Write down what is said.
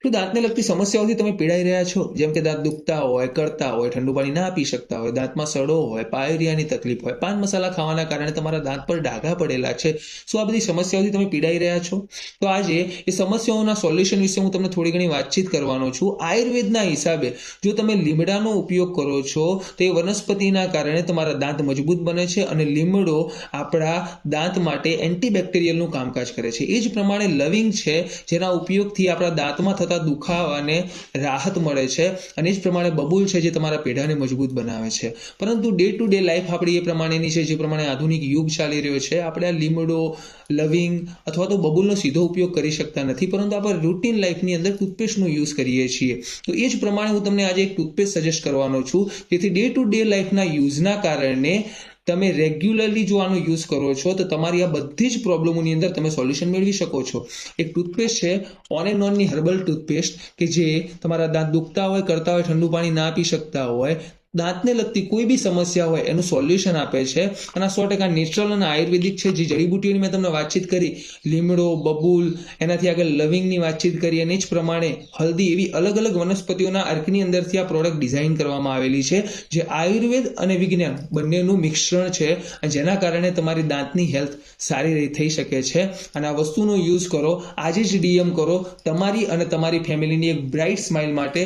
શું દાંતને લગતી સમસ્યાઓથી તમે પીડાઈ રહ્યા છો? જેમ કે દાંત દુખતા હોય, કરતા હોય, ઠંડુ પાણી ના પી શકતા હોય, દાંતમાં સડો હોય, પાયરિયાની તકલીફ હોય, પાન મસાલા ખાવાના કારણે તમારા દાંત પર ડાઘા પડેલા છે, શું આ બધી સમસ્યાઓથી તમે પીડાઈ રહ્યા છો? તો આજે એ સમસ્યાઓના સોલ્યુશન વિશે હું તમને થોડી ઘણી વાતચીત કરવાનો છું. આયુર્વેદના હિસાબે જો તમે લીમડાનો ઉપયોગ કરો છો તો એ વનસ્પતિના કારણે તમારા દાંત મજબૂત બને છે અને લીમડો આપણા દાંત માટે એન્ટીબેક્ટેરિયલનું કામકાજ કરે છે. એ જ પ્રમાણે લવિંગ છે, જેના ઉપયોગથી આપણા દાંતમાં થતા દુખાવાને રાહત મળે છે, અને એ જ પ્રમાણે બબૂલ છે, જે તમારા પેઢાને મજબૂત બનાવે છે. પરંતુ ડે ટુ ડે લાઈફ આપણી એ પ્રમાણેની છે, જે પ્રમાણે આધુનિક યુગ ચાલી રહ્યો છે, આપણે આ લીમડો, લવિંગ અથવા તો બબૂલનો સીધો ઉપયોગ કરી શકતા નથી, પરંતુ આપણે રૂટીન લાઈફની અંદર ટૂથપેસ્ટનો યુઝ કરીએ છીએ. તો એ જ પ્રમાણે હું તમને આજે એક ટૂથપેસ્ટ સજેસ્ટ કરવાનો છું, જેથી ડે ટુ ડે લાઈફના યુઝના કારણે તમે રેગ્યુલરલી જો આનો યુઝ કરો છો તો તમારી આ બધી જ પ્રોબ્લેમોની અંદર તમે સોલ્યુશન મેળવી શકો છો. એક ટૂથપેસ્ટ છે ઓન એન્ડ ઓનની હર્બલ ટૂથપેસ્ટ, કે જે તમારા દાંત દુખતા હોય, કરતા હોય, ઠંડુ પાણી ના પી શકતા હોય, દાંતને લગતી કોઈ બી સમસ્યા હોય એનું સોલ્યુશન આપે છે. અને આ 100% નેચરલ અને આયુર્વેદિક છે. જે જડીબુટીઓની મેં તમને વાતચીત કરી, લીમડો, બબૂલ, એનાથી આગળ લવિંગની વાતચીત કરી, અને જ પ્રમાણે હલ્દી, એવી અલગ અલગ વનસ્પતિઓના અર્કની અંદરથી આ પ્રોડક્ટ ડિઝાઇન કરવામાં આવેલી છે, જે આયુર્વેદ અને વિજ્ઞાન બંનેનું મિશ્રણ છે, જેના કારણે તમારી દાંતની હેલ્થ સારી થઈ શકે છે. અને આ વસ્તુનો યુઝ કરો, આજે જ ડીએમ કરો તમારી અને તમારી ફેમિલીની એક બ્રાઇટ સ્માઇલ માટે.